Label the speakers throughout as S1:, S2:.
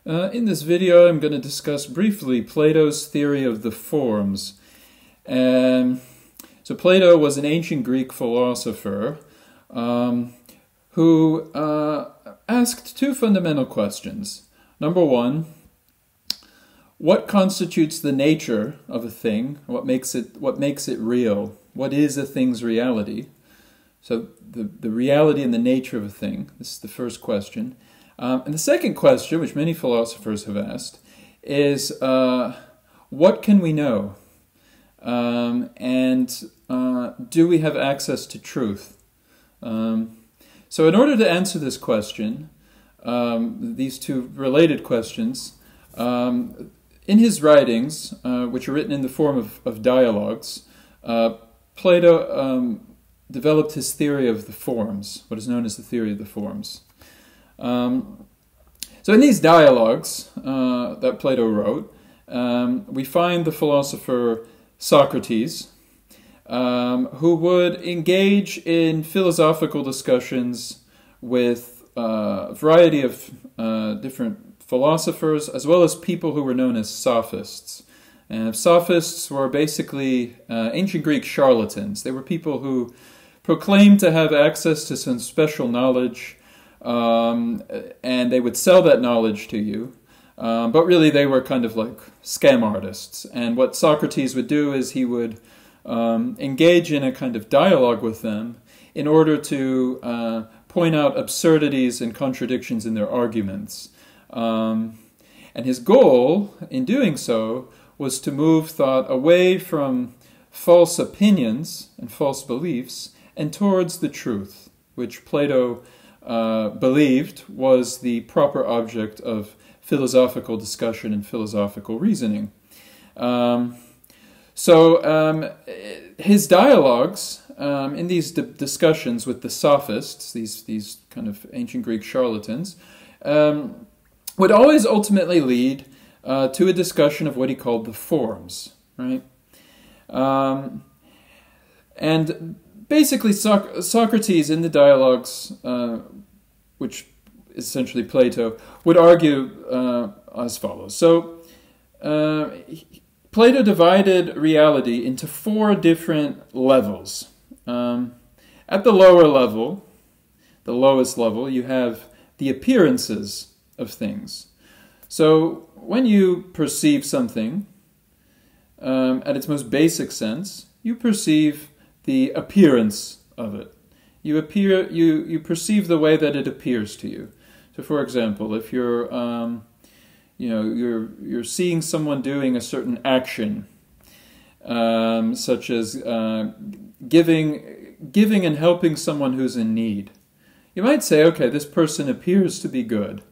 S1: In this video, I'm going to discuss briefly Plato's theory of the forms. So Plato was an ancient Greek philosopher who asked two fundamental questions. Number one, what constitutes the nature of a thing? What makes it real? What is a thing's reality? So the reality and the nature of a thing. This is the first question. And the second question, which many philosophers have asked, is what can we know? And do we have access to truth? So in order to answer this question, these two related questions, in his writings, which are written in the form of dialogues, Plato developed his theory of the forms, what is known as the theory of the forms. So in these dialogues that Plato wrote, we find the philosopher Socrates, who would engage in philosophical discussions with a variety of different philosophers, as well as people who were known as Sophists. And Sophists were basically ancient Greek charlatans. They were people who proclaimed to have access to some special knowledge, and they would sell that knowledge to you. But really they were kind of like scam artists. And what Socrates would do is he would engage in a kind of dialogue with them in order to point out absurdities and contradictions in their arguments. And his goal in doing so was to move thought away from false opinions and false beliefs and towards the truth, which Plato believed was the proper object of philosophical discussion and philosophical reasoning. His dialogues in these discussions with the Sophists, these kind of ancient Greek charlatans, would always ultimately lead to a discussion of what he called the forms, right? And basically Socrates in the dialogues, which is essentially Plato, would argue as follows. So Plato divided reality into four different levels. At the lower level, the lowest level, you have the appearances of things. So when you perceive something, at its most basic sense, you perceive the appearance of it. You perceive the way that it appears to you. So, for example, if you're you're seeing someone doing a certain action, such as giving and helping someone who's in need, you might say, okay, this person appears to be good.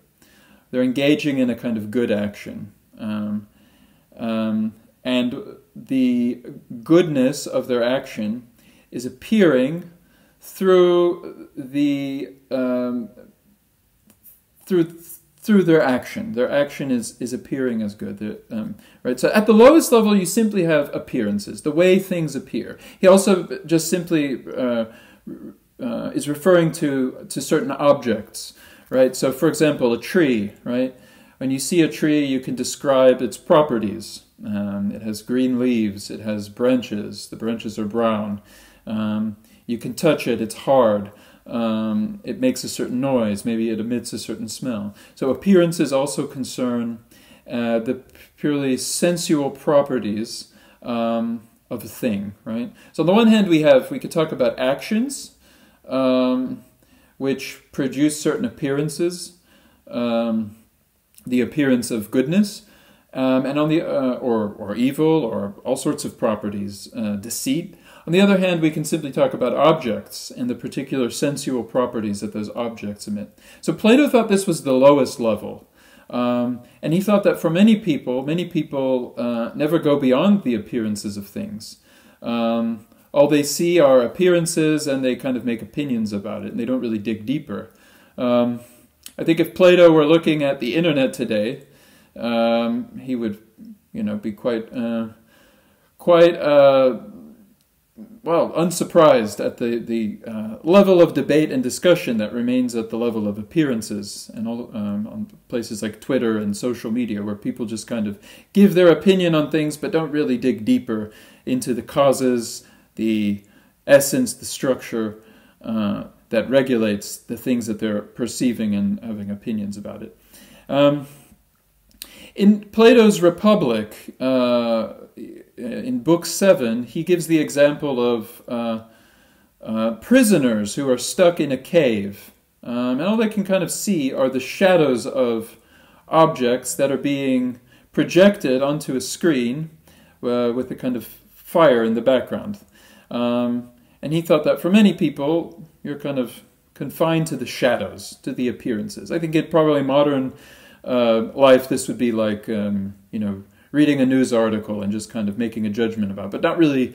S1: They're engaging in a kind of good action. And the goodness of their action is appearing through through their action. Their action is appearing as good. Right. So at the lowest level, you simply have appearances, the way things appear. He also just simply is referring to certain objects. Right. So, for example, a tree. Right. When you see a tree, you can describe its properties. It has green leaves. It has branches. The branches are brown. You can touch it. It's hard. It makes a certain noise. Maybe it emits a certain smell. So appearances also concern the purely sensual properties of a thing, right? So on the one hand, we could talk about actions, which produce certain appearances, the appearance of goodness, and on the or evil, or all sorts of properties, deceit. On the other hand, we can simply talk about objects and the particular sensual properties that those objects emit. So Plato thought this was the lowest level. And he thought that for many people never go beyond the appearances of things. All they see are appearances, and they kind of make opinions about it, and they don't really dig deeper. I think if Plato were looking at the internet today, he would, be quite unsurprised at the level of debate and discussion that remains at the level of appearances, and on places like Twitter and social media, where people just kind of give their opinion on things but don't really dig deeper into the causes, the essence, the structure that regulates the things that they're perceiving and having opinions about it. In Plato's Republic, in Book 7, he gives the example of prisoners who are stuck in a cave. And all they can kind of see are the shadows of objects that are being projected onto a screen with a kind of fire in the background. And he thought that for many people, you're kind of confined to the shadows, to the appearances. I think in probably modern life, this would be like, reading a news article and just kind of making a judgment about it, but not really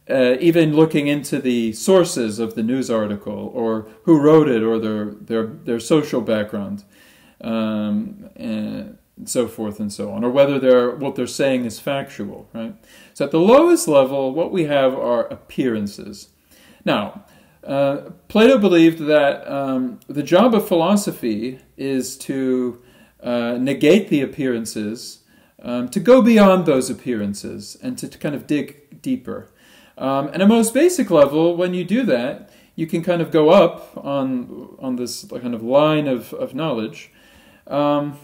S1: even looking into the sources of the news article or who wrote it or their social background, and so forth and so on, or whether what they're saying is factual, right? So at the lowest level, what we have are appearances. Now, Plato believed that the job of philosophy is to negate the appearances, to go beyond those appearances, and to kind of dig deeper. And at a most basic level, when you do that, you can kind of go up on this kind of line of knowledge. And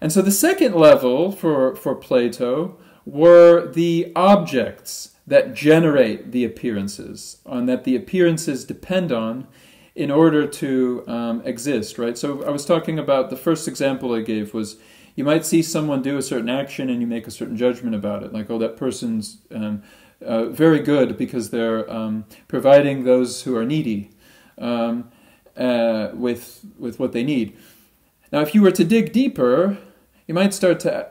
S1: so the second level for Plato were the objects that generate the appearances, and that the appearances depend on in order to exist, right? So I was talking about, the first example I gave was, you might see someone do a certain action and you make a certain judgment about it, like, oh, that person's very good because they're providing those who are needy with what they need. Now, if you were to dig deeper, you might start to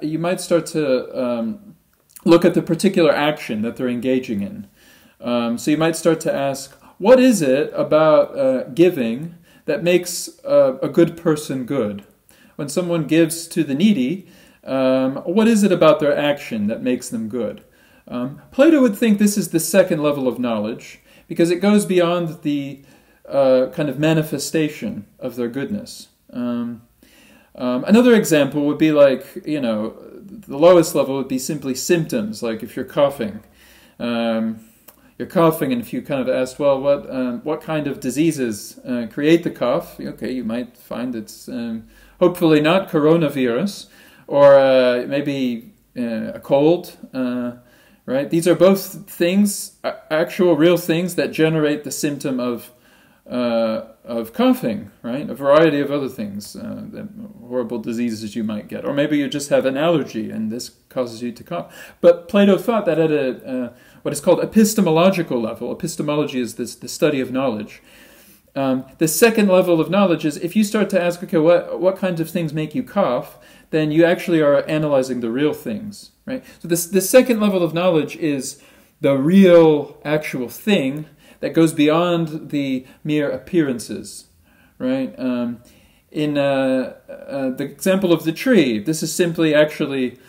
S1: look at the particular action that they're engaging in. So you might start to ask, what is it about giving that makes a good person good? When someone gives to the needy, what is it about their action that makes them good? Plato would think this is the second level of knowledge, because it goes beyond the kind of manifestation of their goodness. Another example would be like, the lowest level would be simply symptoms, like if you're coughing. You're coughing, and if you kind of asked, well, what kind of diseases create the cough? Okay, you might find it's hopefully not coronavirus, or maybe a cold, right? These are both things, actual real things that generate the symptom of coughing, right? A variety of other things, horrible diseases you might get, or maybe you just have an allergy and this causes you to cough. But Plato thought that at a what is called epistemological level. Epistemology is the study of knowledge. The second level of knowledge is, if you start to ask, okay, what kinds of things make you cough, then you actually are analyzing the real things, right? So the second level of knowledge is the real, actual thing that goes beyond the mere appearances, right? In the example of the tree, this is simply actually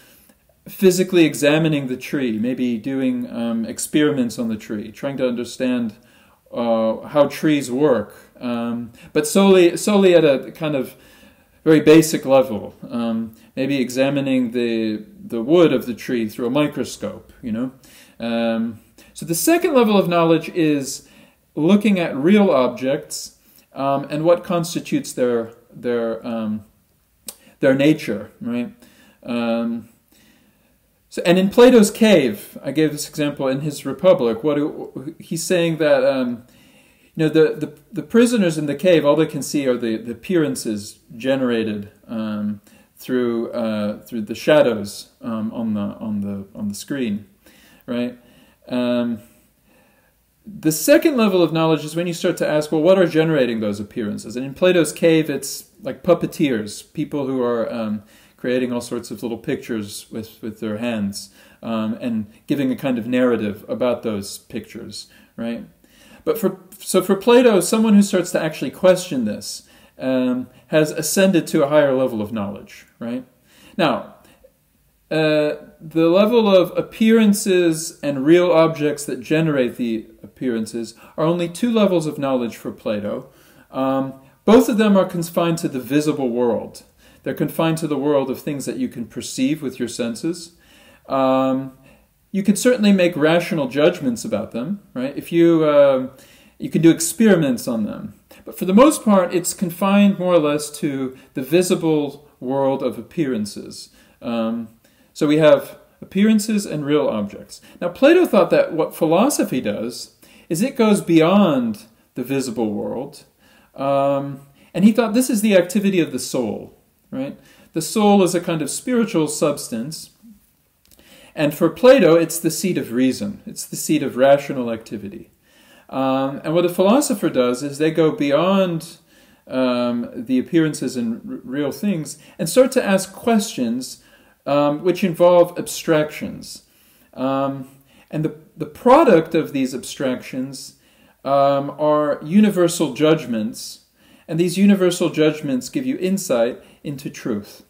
S1: physically examining the tree, maybe doing experiments on the tree, trying to understand how trees work, but solely at a kind of very basic level. Maybe examining the wood of the tree through a microscope, So the second level of knowledge is looking at real objects and what constitutes their nature, right? And in Plato's cave, I gave this example in his Republic. He's saying that the prisoners in the cave, all they can see are the appearances generated through the shadows on the screen, right? The second level of knowledge is when you start to ask, well, what are generating those appearances? And in Plato's cave, it's like puppeteers, people who are creating all sorts of little pictures with their hands and giving a kind of narrative about those pictures, right? But for Plato, someone who starts to actually question this has ascended to a higher level of knowledge, right? Now, the level of appearances and real objects that generate the appearances are only two levels of knowledge for Plato. Both of them are confined to the visible world. They're confined to the world of things that you can perceive with your senses. You can certainly make rational judgments about them, right? If you can do experiments on them. But for the most part, it's confined more or less to the visible world of appearances. So we have appearances and real objects. Now, Plato thought that what philosophy does is it goes beyond the visible world. And he thought this is the activity of the soul, right? The soul is a kind of spiritual substance. And for Plato, it's the seat of reason. It's the seat of rational activity. And what a philosopher does is they go beyond the appearances and real things and start to ask questions which involve abstractions. And the product of these abstractions are universal judgments. And these universal judgments give you insight into truth.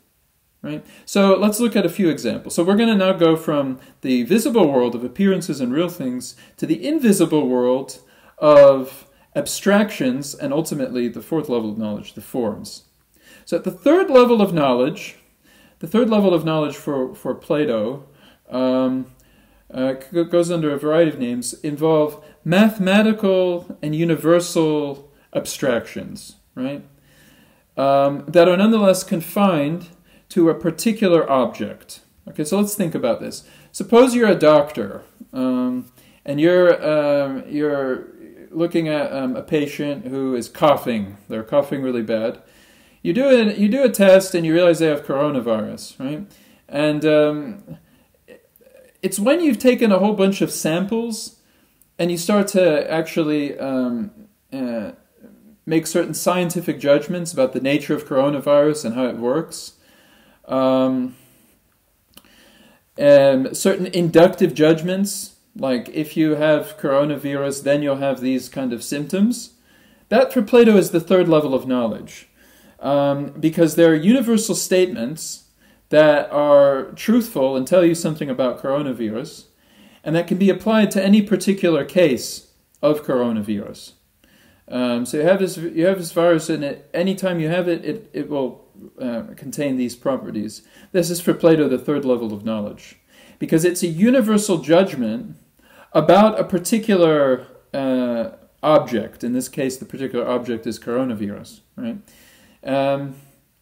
S1: Right? So let's look at a few examples. So we're going to now go from the visible world of appearances and real things to the invisible world of abstractions and ultimately the fourth level of knowledge, the forms. So at the third level of knowledge for Plato goes under a variety of names, involve mathematical and universal abstractions, right? That are nonetheless confined to a particular object. Okay, so let's think about this. Suppose you're a doctor, and you're looking at a patient who is coughing. They're coughing really bad. You do a test, and you realize they have coronavirus, right? And it's when you've taken a whole bunch of samples, and you start to actually make certain scientific judgments about the nature of coronavirus and how it works. Certain inductive judgments, like if you have coronavirus, then you'll have these kind of symptoms. That for Plato is the third level of knowledge, because there are universal statements that are truthful and tell you something about coronavirus, and that can be applied to any particular case of coronavirus. So you have this virus, and anytime you have it, it will contain these properties. This is for Plato the third level of knowledge, because it's a universal judgment about a particular object. In this case, the particular object is coronavirus. Right?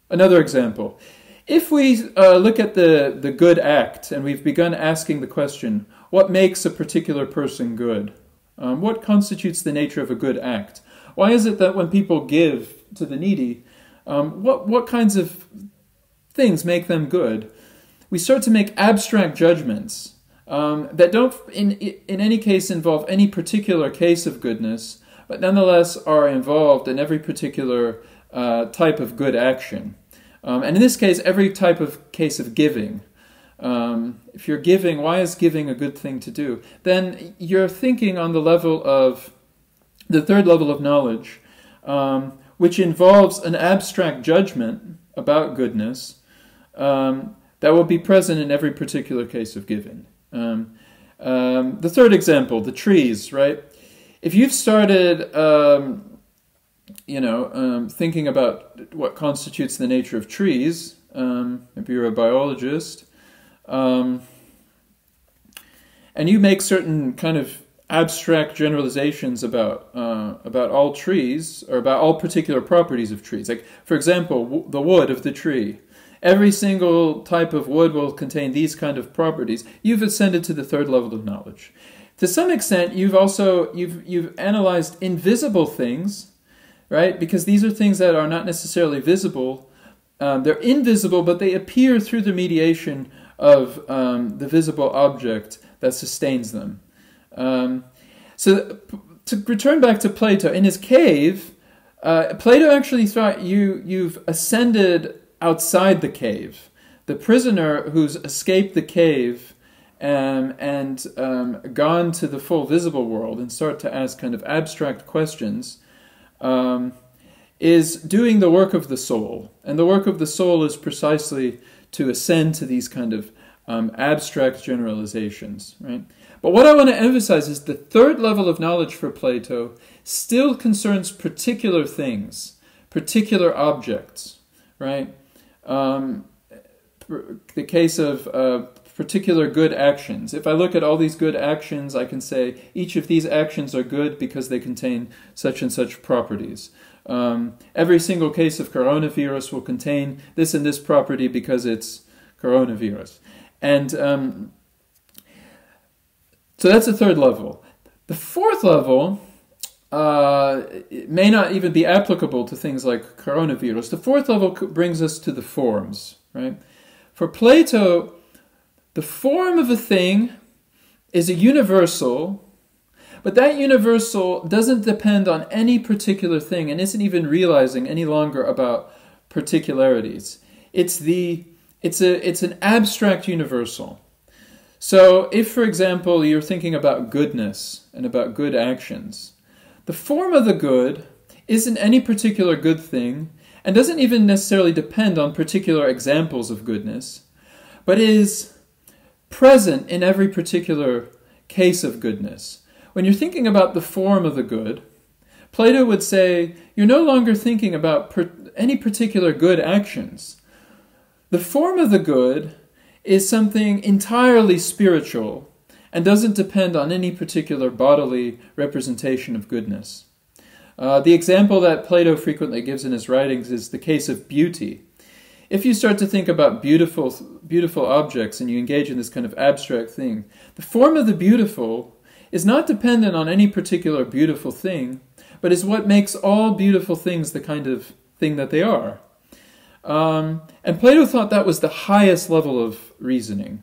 S1: Another example. If we look at the good act, and we've begun asking the question, what makes a particular person good? What constitutes the nature of a good act? Why is it that when people give to the needy, what kinds of things make them good? We start to make abstract judgments that don't, in any case, involve any particular case of goodness, but nonetheless are involved in every particular type of good action. And in this case, every type of case of giving. If you're giving, why is giving a good thing to do? Then you're thinking on the level of the third level of knowledge, which involves an abstract judgment about goodness that will be present in every particular case of giving. The third example, the trees, right? If you've started, thinking about what constitutes the nature of trees, maybe you're a biologist, and you make certain kind of abstract generalizations about all trees, or about all particular properties of trees. Like, for example, the wood of the tree. Every single type of wood will contain these kind of properties. You've ascended to the third level of knowledge. To some extent, you've analyzed invisible things, right? Because these are things that are not necessarily visible. They're invisible, but they appear through the mediation of the visible object that sustains them. So to return back to Plato, in his cave, Plato actually thought you've ascended outside the cave. The prisoner who's escaped the cave and gone to the full visible world and start to ask kind of abstract questions is doing the work of the soul. And the work of the soul is precisely to ascend to these kind of abstract generalizations, right? But what I want to emphasize is the third level of knowledge for Plato still concerns particular things, particular objects, right? The case of particular good actions. If I look at all these good actions, I can say each of these actions are good because they contain such and such properties. Every single case of coronavirus will contain this and this property because it's coronavirus. And so that's the third level. The fourth level it may not even be applicable to things like coronavirus. The fourth level brings us to the forms, right? For Plato, the form of a thing is a universal, but that universal doesn't depend on any particular thing and isn't even realizing any longer about particularities. It's an abstract universal. So if, for example, you're thinking about goodness and about good actions, the form of the good isn't any particular good thing and doesn't even necessarily depend on particular examples of goodness, but is present in every particular case of goodness. When you're thinking about the form of the good, Plato would say you're no longer thinking about any particular good actions. The form of the good is something entirely spiritual and doesn't depend on any particular bodily representation of goodness. The example that Plato frequently gives in his writings is the case of beauty. If you start to think about beautiful objects and you engage in this kind of abstract thing, the form of the beautiful is not dependent on any particular beautiful thing, but is what makes all beautiful things the kind of thing that they are. And Plato thought that was the highest level of reasoning,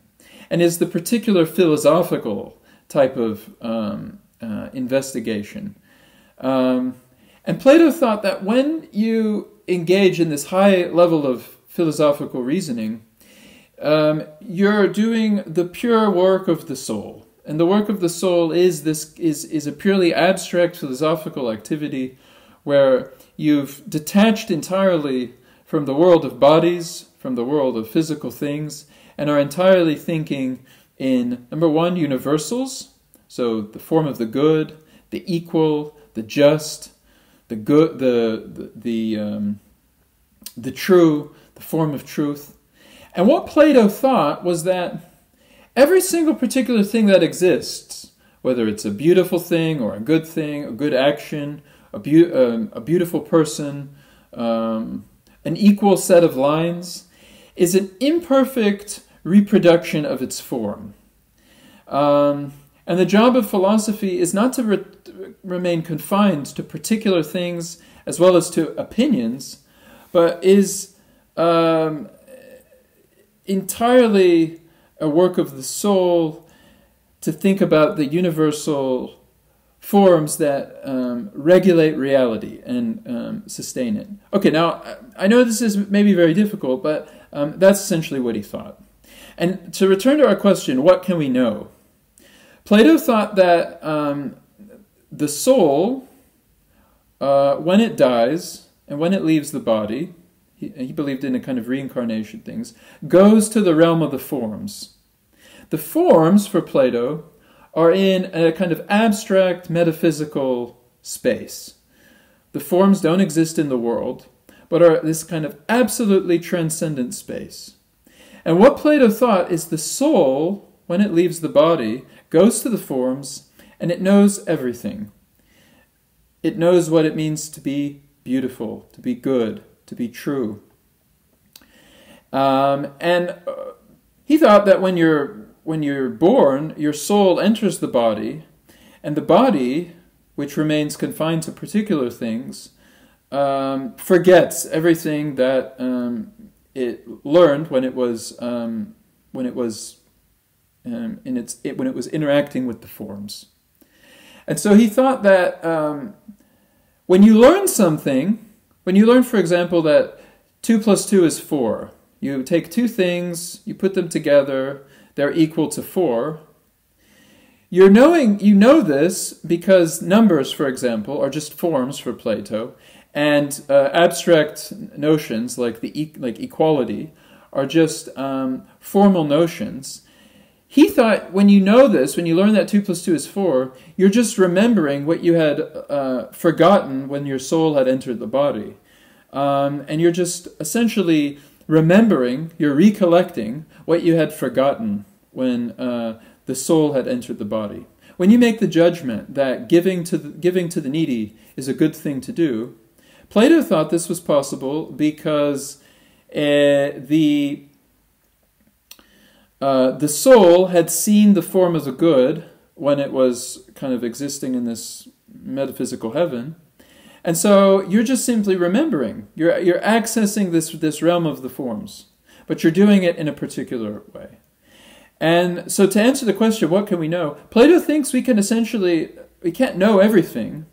S1: and is the particular philosophical type of investigation. And Plato thought that when you engage in this high level of philosophical reasoning, you're doing the pure work of the soul. And the work of the soul is a purely abstract philosophical activity where you've detached entirely from the world of bodies, from the world of physical things, and are entirely thinking in, number one, universals, so the form of the good, the equal, the just, the good, the true, the form of truth. And what Plato thought was that every single particular thing that exists, whether it's a beautiful thing or a good action, a beautiful person, an equal set of lines, is an imperfect reproduction of its form. And the job of philosophy is not to remain confined to particular things as well as to opinions, but is entirely a work of the soul to think about the universal forms that regulate reality and sustain it. Okay, now, I know this is maybe very difficult, but that's essentially what he thought. And to return to our question, what can we know? Plato thought that the soul, when it dies and when it leaves the body, he believed in a kind of reincarnation things, goes to the realm of the forms. The forms, for Plato, are in a kind of abstract metaphysical space. The forms don't exist in the world, but are this kind of absolutely transcendent space. And what Plato thought is the soul, when it leaves the body, goes to the forms, and it knows everything. It knows what it means to be beautiful, to be good, to be true. And he thought that when you're born, your soul enters the body, and the body, which remains confined to particular things, forgets everything that it learned when it was interacting with the forms. And so he thought that when you learn something, when you learn, for example, that 2 plus 2 is 4, you take two things, you put them together, they're equal to 4. You know this because numbers, for example, are just forms for Plato, and abstract notions like equality are just formal notions. He thought when you know this, when you learn that 2 plus 2 is 4, you're just remembering what you had forgotten when your soul had entered the body. And you're just essentially remembering, you're recollecting what you had forgotten when the soul had entered the body. When you make the judgment that giving to the needy is a good thing to do, Plato thought this was possible because the soul had seen the form of the good when it was kind of existing in this metaphysical heaven. And so you're just simply remembering. You're accessing this realm of the forms, but you're doing it in a particular way. And so to answer the question, what can we know? Plato thinks we can't know everything,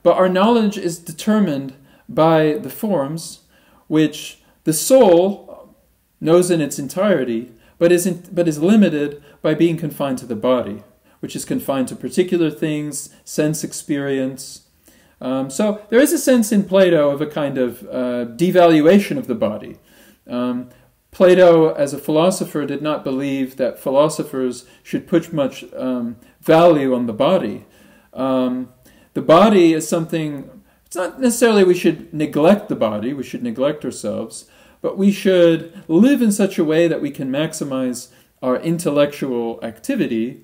S1: but our knowledge is determined by the forms, which the soul knows in its entirety, but is limited by being confined to the body, which is confined to particular things, sense experience. So there is a sense in Plato of a kind of devaluation of the body. Plato, as a philosopher, did not believe that philosophers should put much value on the body. The body is something, it's not necessarily we should neglect the body, we should neglect ourselves, but we should live in such a way that we can maximize our intellectual activity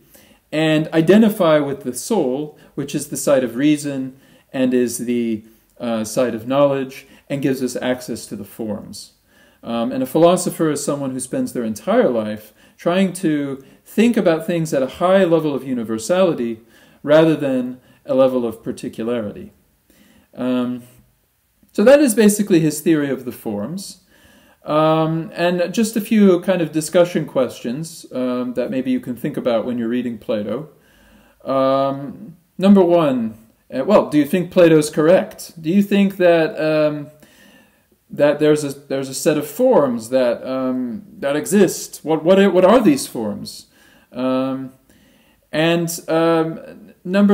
S1: and identify with the soul, which is the side of reason and is the side of knowledge and gives us access to the forms. And a philosopher is someone who spends their entire life trying to think about things at a high level of universality rather than a level of particularity. So that is basically his theory of the forms. And just a few kind of discussion questions that maybe you can think about when you're reading Plato. Number one, do you think Plato's correct? Do you think that that there's a set of forms that exist? What are these forms? Number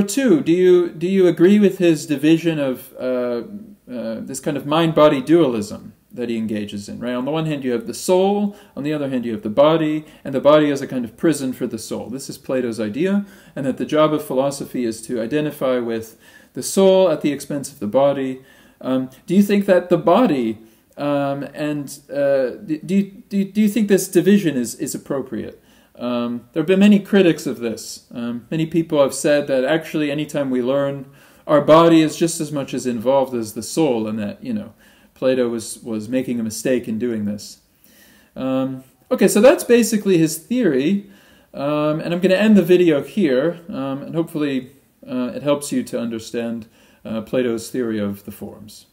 S1: two, do you agree with his division of this kind of mind-body dualism that he engages in? Right. On the one hand, you have the soul. On the other hand, you have the body, and the body is a kind of prison for the soul. This is Plato's idea, and that the job of philosophy is to identify with the soul at the expense of the body. Do you think that the body do you think this division is appropriate? There have been many critics of this. Many people have said that actually anytime we learn, our body is just as much as involved as the soul, and that, Plato was making a mistake in doing this. Okay, so that's basically his theory, and I'm going to end the video here, and hopefully it helps you to understand Plato's theory of the forms.